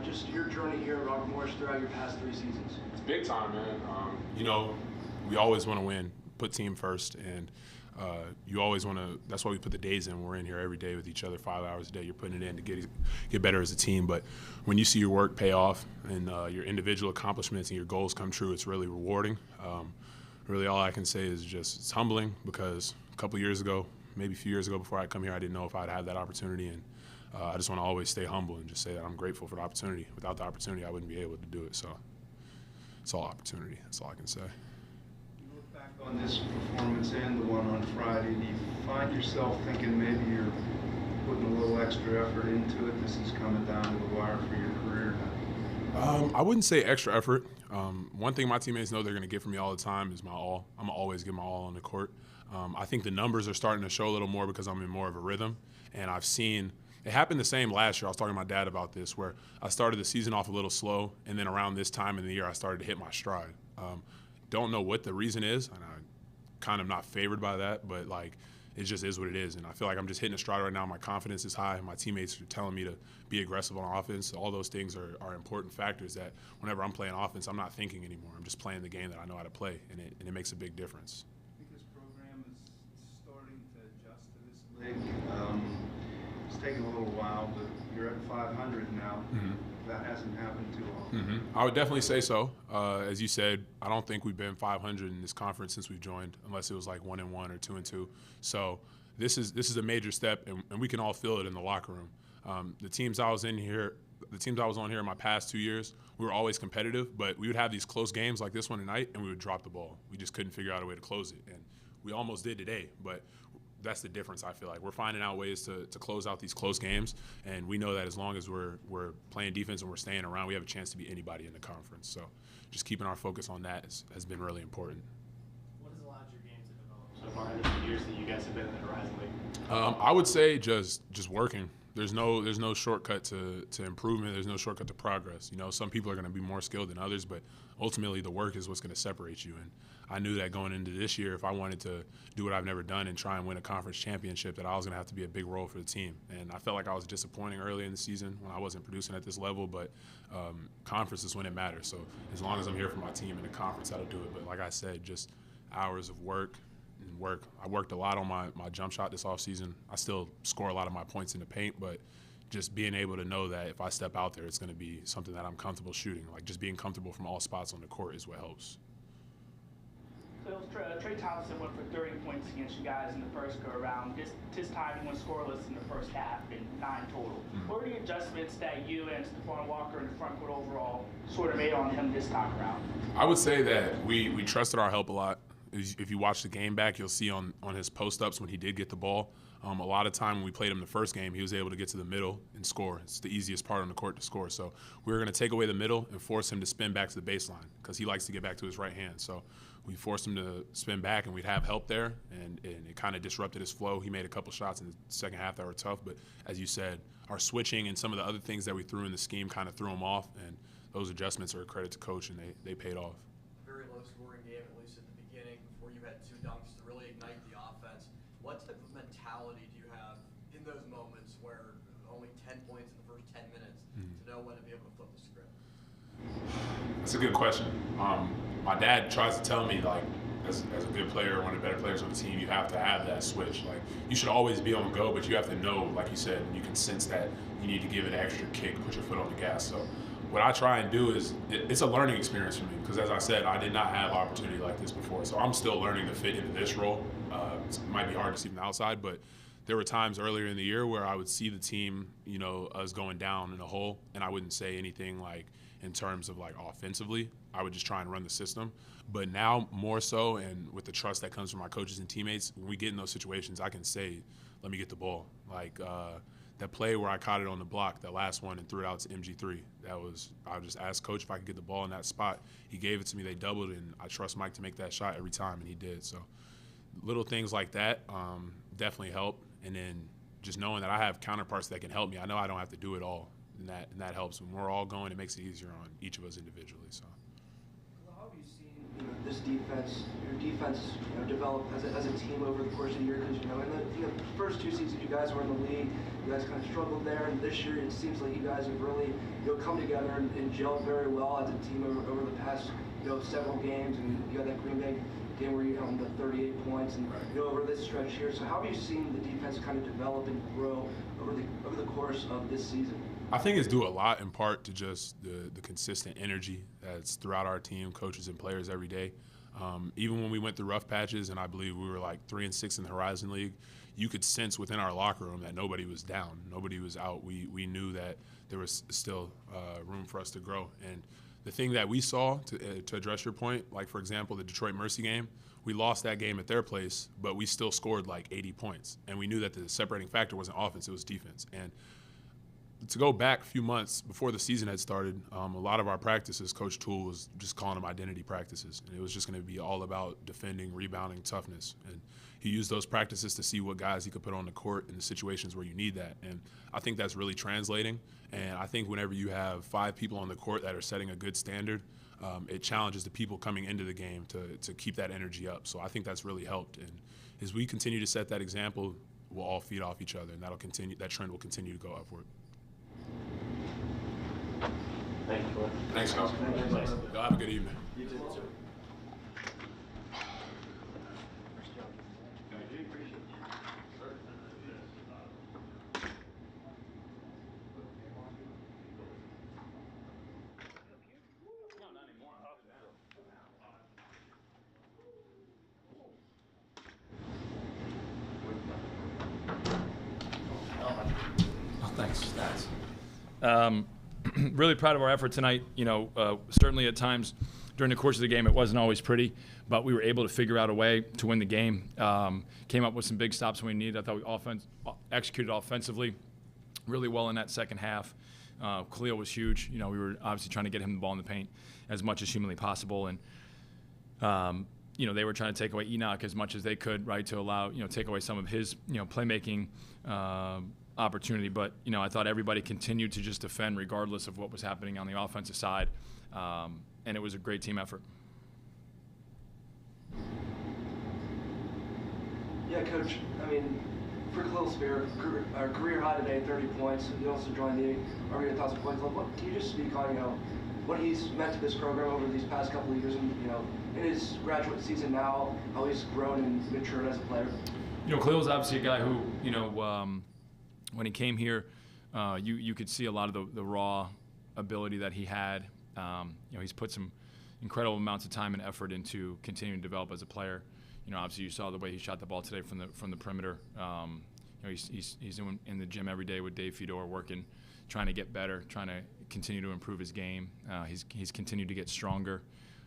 just your journey here at Robert Morris throughout your past 3 seasons? It's big time, man. We always want to win, put team first, and you always want to. That's why we put the days in. We're in here every day with each other, 5 hours a day. You're putting it in to get better as a team. But when you see your work pay off and your individual accomplishments and your goals come true, it's really rewarding. Really, all I can say is just it's humbling because a couple years ago, maybe a few years ago before I come here, I didn't know if I'd have that opportunity. And I just want to always stay humble and just say that I'm grateful for the opportunity. Without the opportunity, I wouldn't be able to do it. So it's all opportunity. That's all I can say. You look back on this performance and the one on Friday, do you find yourself thinking maybe you're putting a little extra effort into it? This is coming down to the wire for your career now. I wouldn't say extra effort. One thing my teammates know they're going to get from me all the time is my all. I'm going to always give my all on the court. I think the numbers are starting to show a little more because I'm in more of a rhythm. And I've seen it happened the same last year. I was talking to my dad about this, where I started the season off a little slow, and then around this time in the year, I started to hit my stride. Don't know what the reason is, and I'm kind of not favored by that, but it just is what it is. And I feel like I'm just hitting a stride right now. My confidence is high. My teammates are telling me to be aggressive on offense. All those things are important factors that whenever I'm playing offense, I'm not thinking anymore. I'm just playing the game that I know how to play, and it makes a big difference. I think this program is starting to adjust to this league. It's taken a little while, but you're at 500 now. Mm-hmm. That hasn't happened too often. Mm-hmm. I would definitely say so. As you said, I don't think we've been 500 in this conference since we've joined, unless it was like 1-1 or 2-2. So this is a major step, and we can all feel it in the locker room. The teams I was on here in my past 2 years, we were always competitive, but we would have these close games like this one tonight, and we would drop the ball. We just couldn't figure out a way to close it, and we almost did today, but that's the difference. I feel like we're finding out ways to close out these close games, and we know that as long as we're playing defense and we're staying around, we have a chance to beat anybody in the conference. So just keeping our focus on that has been really important. What has allowed your game to develop so far in the few years that you guys have been in the Horizon League? I would say just working. There's no shortcut to improvement. There's no shortcut to progress. Some people are going to be more skilled than others, but ultimately the work is what's going to separate you. And I knew that going into this year, if I wanted to do what I've never done and try and win a conference championship, that I was going to have to be a big role for the team. And I felt like I was disappointing early in the season when I wasn't producing at this level, but conference is when it matters. So as long as I'm here for my team in the conference, that'll do it. But like I said, just hours of work. I worked a lot on my jump shot this offseason. I still score a lot of my points in the paint, but just being able to know that if I step out there, it's going to be something that I'm comfortable shooting. Like just being comfortable from all spots on the court is what helps. So Trey Thompson went for 30 points against you guys in the first go-around. This time he went scoreless in the first half in 9 total. Mm-hmm. What are the adjustments that you and Stephon Walker in the front court overall sort of made on him this time around? I would say that we trusted our help a lot. If you watch the game back, you'll see on his post-ups when he did get the ball, a lot of time when we played him the first game, he was able to get to the middle and score. It's the easiest part on the court to score. So we were going to take away the middle and force him to spin back to the baseline because he likes to get back to his right hand. So we forced him to spin back, and we'd have help there, and it kind of disrupted his flow. He made a couple shots in the second half that were tough, but as you said, our switching and some of the other things that we threw in the scheme kind of threw him off, and those adjustments are a credit to coach, and they paid off. Very low-scoring game, at least at the beginning, before you had 2 dunks to really ignite the offense. What type of mentality do you have in those moments where only 10 points in the first 10 minutes to know when to be able to flip the script? That's a good question. My dad tries to tell me, as a good player, one of the better players on the team, you have to have that switch. You should always be on go, but you have to know, like you said, you can sense that you need to give it an extra kick, put your foot on the gas. So what I try and do is, it's a learning experience for me because, as I said, I did not have opportunity like this before. So I'm still learning to fit into this role. It might be hard to see from the outside, but there were times earlier in the year where I would see the team, us going down in a hole, and I wouldn't say anything in terms of offensively. I would just try and run the system. But now more so, and with the trust that comes from my coaches and teammates, when we get in those situations, I can say, let me get the ball. That play where I caught it on the block, that last one, and threw it out to MG3, I just asked Coach if I could get the ball in that spot. He gave it to me, they doubled, and I trust Mike to make that shot every time, and he did. So little things like that definitely help. And then just knowing that I have counterparts that can help me. I know I don't have to do it all, and that helps. When we're all going, it makes it easier on each of us individually. So. How have you seen this defense, your defense, developed as a team over the course of the year? Because in the first 2 seasons you guys were in the league, you guys kind of struggled there, and this year it seems like you guys have really come together and gelled very well as a team over the past several games, and you got that Green Bay game where you held the 38 points, and over this stretch here. So how have you seen the defense kind of develop and grow over the course of this season? I think it's due a lot in part to just the consistent energy that's throughout our team, coaches and players every day. Even when we went through rough patches, and I believe we were like 3-6 in the Horizon League, you could sense within our locker room that nobody was down, nobody was out. We knew that there was still room for us to grow. And the thing that we saw, to address your point, like for example, the Detroit Mercy game, we lost that game at their place, but we still scored like 80 points. And we knew that the separating factor wasn't offense, it was defense. And to go back a few months before the season had started, a lot of our practices, Coach Toole was just calling them identity practices. And it was just going to be all about defending, rebounding, toughness. And he used those practices to see what guys he could put on the court in the situations where you need that. And I think that's really translating. And I think whenever you have 5 people on the court that are setting a good standard, it challenges the people coming into the game to keep that energy up. So I think that's really helped. And as we continue to set that example, we'll all feed off each other, and that trend will continue to go upward. Thank you, Coach. Thanks, Coach. Y'all have a good evening. You did, sir. Oh, thanks. Really proud of our effort tonight. Certainly at times during the course of the game, it wasn't always pretty, but we were able to figure out a way to win the game. Came up with some big stops when we needed. I thought we executed offensively really well in that second half. Khalil was huge. We were obviously trying to get him the ball in the paint as much as humanly possible, and they were trying to take away Enoch as much as they could, right, to allow take away some of his playmaking opportunity. But I thought everybody continued to just defend regardless of what was happening on the offensive side, and it was a great team effort. Yeah, Coach. For Khalil Spear, career high today, 30 points. He also joined the Army 1,000 Point Club. What can you just speak on what he's meant to this program over these past couple of years, and in his graduate season now, how he's grown and matured as a player? Khalil's obviously a guy who when he came here, you could see a lot of the raw ability that he had. He's put some incredible amounts of time and effort into continuing to develop as a player. Obviously you saw the way he shot the ball today from the perimeter. He's in the gym every day with Dave Fedor, working, trying to get better, trying to continue to improve his game. He's continued to get stronger,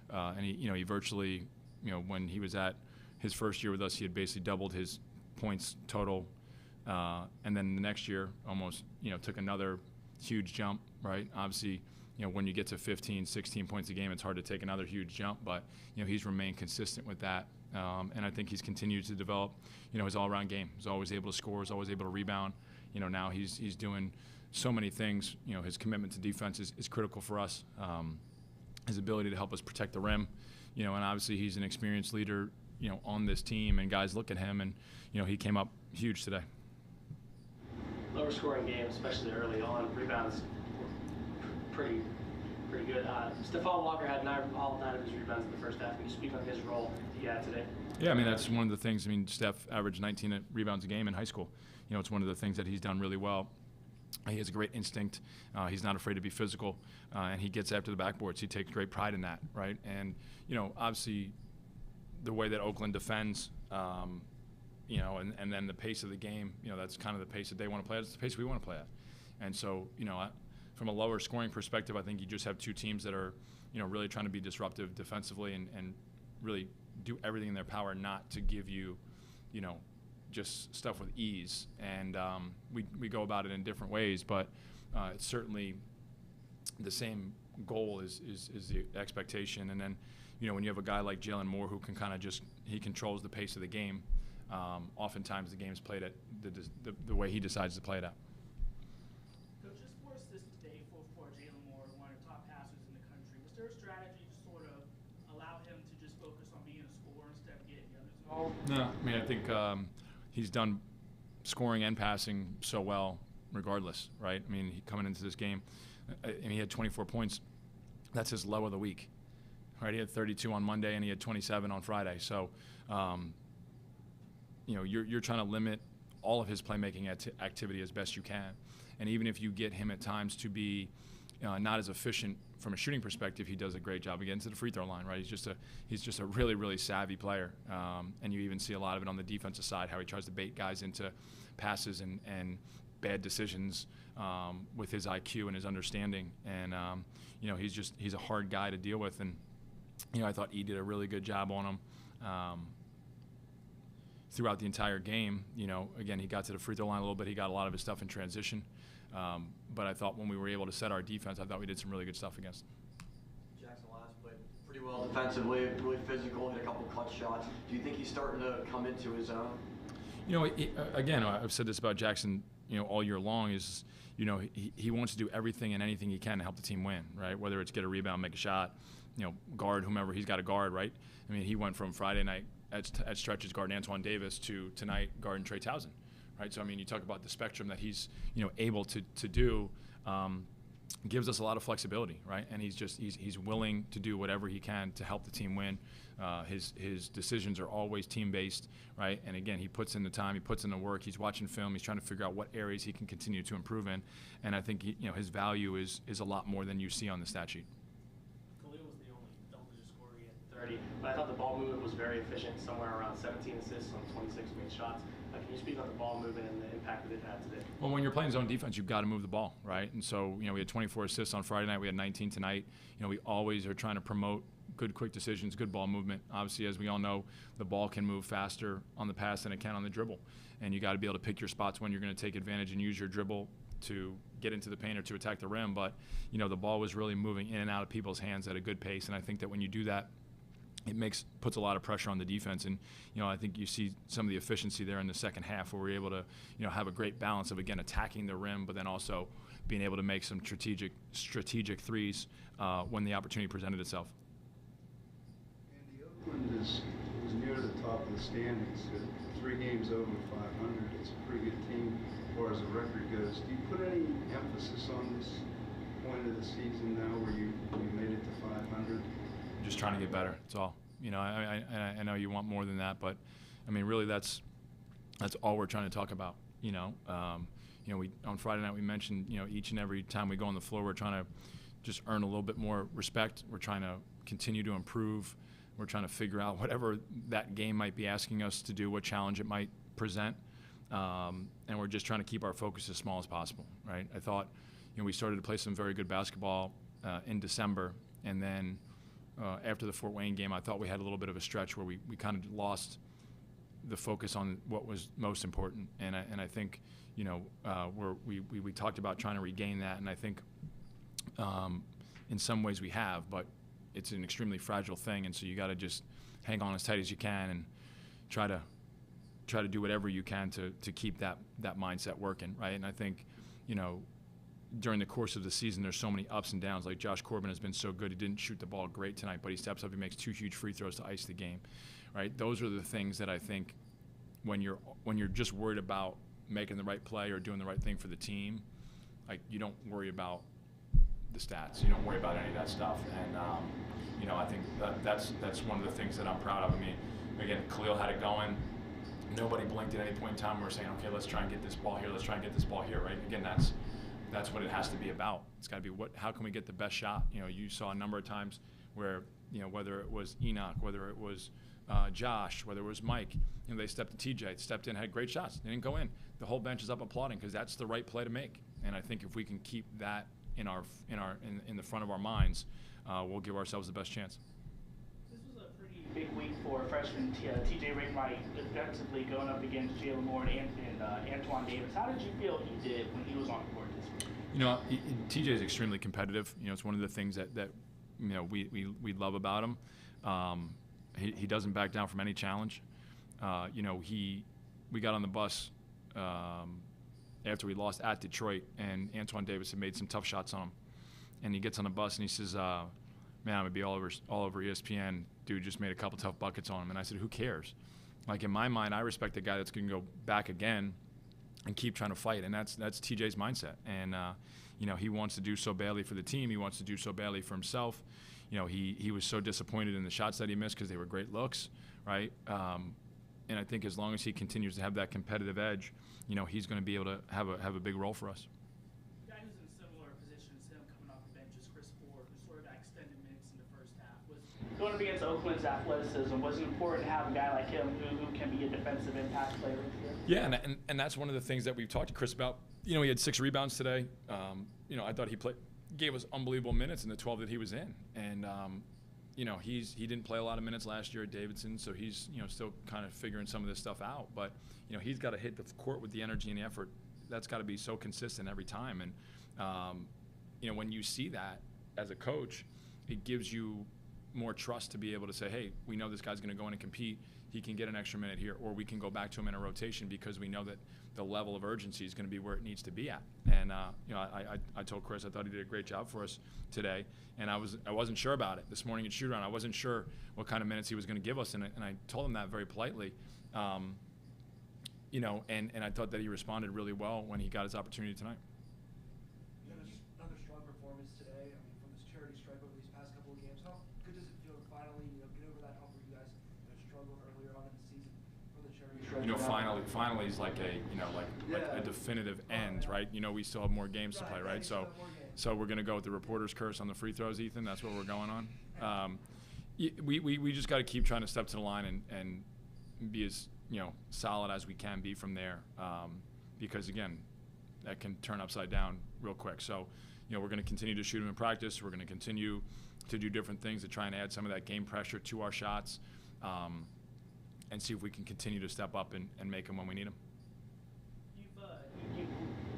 and he virtually, when he was at his first year with us, he had basically doubled his points total. And then the next year almost, took another huge jump, right? Obviously, when you get to 15, 16 points a game, it's hard to take another huge jump, but, he's remained consistent with that. And I think he's continued to develop, his all-around game. He's always able to score, he's always able to rebound. Now he's doing so many things. His commitment to defense is critical for us. His ability to help us protect the rim, and obviously he's an experienced leader, on this team, and guys look at him, and, he came up huge today. Lower scoring game, especially early on. Rebounds were pretty good. Stephon Walker had all 9 of his rebounds in the first half. Can you speak on his role he had today? Yeah, that's one of the things. Steph averaged 19 rebounds a game in high school. It's one of the things that he's done really well. He has a great instinct. He's not afraid to be physical, and he gets after the backboards. He takes great pride in that, right? And, obviously the way that Oakland defends, and then the pace of the game, that's kind of the pace that they want to play at. It's the pace we want to play at. And so, from a lower scoring perspective, I think you just have two teams that are, really trying to be disruptive defensively and really do everything in their power not to give you, just stuff with ease. And we go about it in different ways, but it's certainly the same goal is the expectation. And then, when you have a guy like Jalen Moore who can kind of he controls the pace of the game, oftentimes the game's played at the way he decides to play it out. Coach, just force this today for Jalen Moore, one of the top passers in the country. Was there a strategy to sort of allow him to just all? No, I mean, I think he's done scoring and passing so well regardless, right? I mean, coming into this game, and he had 24 points. That's his low of the week, right? He had 32 on Monday, and he had 27 on Friday. So, you know, you're trying to limit all of his playmaking activity as best you can. And even if you get him at times to be not as efficient from a shooting perspective, he does a great job getting to the free throw line, right? He's just a really, really savvy player. And you even see a lot of it on the defensive side, how he tries to bait guys into passes and bad decisions with his IQ and his understanding. And, you know, he's a hard guy to deal with. And, you know, I thought he did a really good job on him throughout the entire game. You know, again, he got to the free throw line a little bit. He got a lot of his stuff in transition. But I thought when we were able to set our defense, I thought we did some really good stuff against them. Jackson last played pretty well defensively, really physical, hit a couple clutch shots. Do you think he's starting to come into his own? You know, again, I've said this about Jackson, you know, all year long is, you know, he wants to do everything and anything he can to help the team win, right? Whether it's get a rebound, make a shot, you know, guard whomever he's got to guard, right? I mean, he went from Friday night at stretches guarding Antoine Davis to tonight guarding Trey Townsend, right? So, I mean, you talk about the spectrum that he's, you know, able to do, gives us a lot of flexibility, right? And he's willing to do whatever he can to help the team win. His decisions are always team-based, right? And again, he puts in the time, he puts in the work, he's watching film, he's trying to figure out what areas he can continue to improve in. And I think, you know, his value is a lot more than you see on the stat sheet. Khalil was the only double-digit scorer. He had 30, but I thought the ball movement was very efficient, somewhere around 17 assists on 26 made shots. Can you speak on the ball movement and the impact that it had today? Well, when you're playing zone defense, you've got to move the ball, right? And so, you know, we had 24 assists on Friday night. We had 19 tonight. You know, we always are trying to promote good quick decisions, good ball movement. Obviously, as we all know, the ball can move faster on the pass than it can on the dribble. And you got to be able to pick your spots when you're going to take advantage and use your dribble to get into the paint or to attack the rim. But, you know, the ball was really moving in and out of people's hands at a good pace. And I think that when you do that, it puts a lot of pressure on the defense. And, you know, I think you see some of the efficiency there in the second half where we're able to, you know, have a great balance of, again, attacking the rim, but then also being able to make some strategic threes when the opportunity presented itself. Andy, Oakland was near the top of the standings. 3 games over 500. It's a pretty good team as far as the record goes. Do you put any emphasis on this point of the season now where you made it to 500? Just trying to get better. That's all. You know, I know you want more than that, but I mean, really, that's all we're trying to talk about. You know, on Friday night we mentioned, you know, each and every time we go on the floor, we're trying to just earn a little bit more respect. We're trying to continue to improve. We're trying to figure out whatever that game might be asking us to do, what challenge it might present, and we're just trying to keep our focus as small as possible. Right? I thought, you know, we started to play some very good basketball in December, and then after the Fort Wayne game, I thought we had a little bit of a stretch where we kind of lost the focus on what was most important. And I think, you know, we talked about trying to regain that, and I think in some ways we have, but it's an extremely fragile thing, and so you got to just hang on as tight as you can and try to do whatever you can to keep that mindset working, right? And I think, you know, during the course of the season, there's so many ups and downs. Like Josh Corbin has been so good. He didn't shoot the ball great tonight, but he steps up, he makes 2 huge free throws to ice the game, right? Those are the things that I think when you're just worried about making the right play or doing the right thing for the team, like, you don't worry about the stats. You don't worry about any of that stuff. And, you know, I think that's one of the things that I'm proud of. I mean, again, Khalil had it going. Nobody blinked at any point in time. We're saying, okay, let's try and get this ball here. Let's try and get this ball here, right? Again, that's what it has to be about. It's got to be how can we get the best shot? You know, you saw a number of times where, you know, whether it was Enoch, whether it was Josh, whether it was Mike, you know, they stepped in, had great shots. They didn't go in. The whole bench is up applauding because that's the right play to make. And I think if we can keep that in the front of our minds, we'll give ourselves the best chance. This was a pretty big week for freshman T.J. Wainwright defensively going up against Jalen Moore and Antoine Davis. How did you feel he did when he was on the court this week? You know, TJ is extremely competitive. You know, it's one of the things that you know we love about him. He doesn't back down from any challenge. You know, we got on the bus after we lost at Detroit, and Antoine Davis had made some tough shots on him. And he gets on the bus and he says, "Man, I'm gonna be all over ESPN. Dude just made a couple tough buckets on him." And I said, "Who cares?" like in my mind, I respect the guy that's going to go back again and keep trying to fight, and that's TJ's mindset. And you know, he wants to do so badly for the team. He wants to do so badly for himself. You know, he was so disappointed in the shots that he missed because they were great looks, right? And I think as long as he continues to have that competitive edge, you know, he's going to be able to have a big role for us. Guy who's in a similar position as him coming off the bench is Chris Ford, who sort of got extended minutes in the first half. Going up against Oakland's athleticism, was it important to have a guy like him who can be a defensive impact player this year? Yeah, and that's one of the things that we've talked to Chris about. You know, he had 6 rebounds today. You know, I thought he gave us unbelievable minutes in the 12 that he was in. And, you know, he didn't play a lot of minutes last year at Davidson, so he's, you know, still kind of figuring some of this stuff out. But, you know, he's got to hit the court with the energy and the effort. That's got to be so consistent every time. And, you know, when you see that as a coach, it gives you more trust to be able to say, hey, we know this guy's going to go in and compete. He can get an extra minute here, or we can go back to him in a rotation because we know that the level of urgency is going to be where it needs to be at. And you know, I told Chris I thought he did a great job for us today, and I wasn't sure about it this morning at shoot around. I wasn't sure what kind of minutes he was going to give us, and I told him that very politely. You know, and I thought that he responded really well when he got his opportunity tonight. Another strong performance today. I mean, from this charity stripe over these past couple of games. How good does it feel to finally, you know, get over that hump where you guys, you know, struggled earlier on in the season for the charity stripe? You know, finally is like a, you know, like a definitive end, right? You know, we still have more games to play, right? So we're going to go with the reporter's curse on the free throws, Ethan. That's what we're going on. We just got to keep trying to step to the line and be as, you know, solid as we can be from there, because again, that can turn upside down real quick. So, you know, we're going to continue to shoot them in practice. We're going to continue to do different things to try and add some of that game pressure to our shots, and see if we can continue to step up and make them when we need them. You've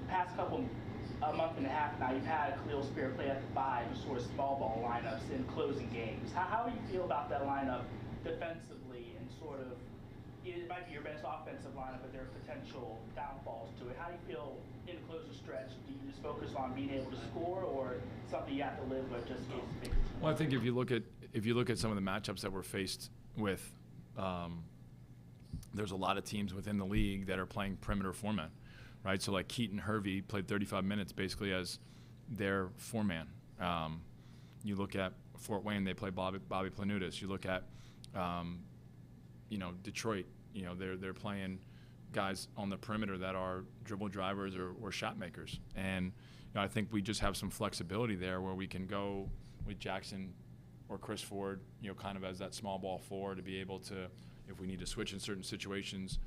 past a month and a half now, you've had Khalil Spear play at the 5, sort of small ball lineups in closing games. How do you feel about that lineup defensively, and sort of, it might be your best offensive lineup, but there are potential downfalls to it. How do you feel in the closer stretch? Do you just focus on being able to score, or something you have to live with just in case? Well, I think if you look at some of the matchups that we're faced with, there's a lot of teams within the league that are playing perimeter four-man, right? So like Keaton Hervey played 35 minutes basically as their four-man. You look at Fort Wayne, they play Bobby Planutis. You look at you know, Detroit, you know, they're playing guys on the perimeter that are dribble drivers or shot makers. And you know, I think we just have some flexibility there where we can go with Jackson or Chris Ford, you know, kind of as that small ball four to be able to, if we need to switch in certain situations,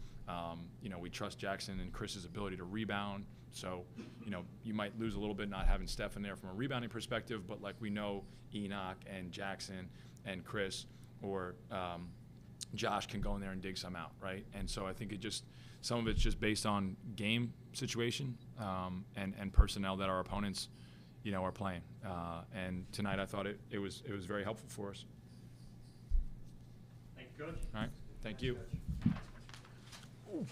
you know, we trust Jackson and Chris's ability to rebound. So, you know, you might lose a little bit not having Steph in there from a rebounding perspective, but like we know Enoch and Jackson and Chris or Josh can go in there and dig some out, right? And so I think some of it's just based on game situation and personnel that our opponents, you know, are playing. And tonight I thought it was very helpful for us. Thank you, Coach. All right, thank you. Ooh.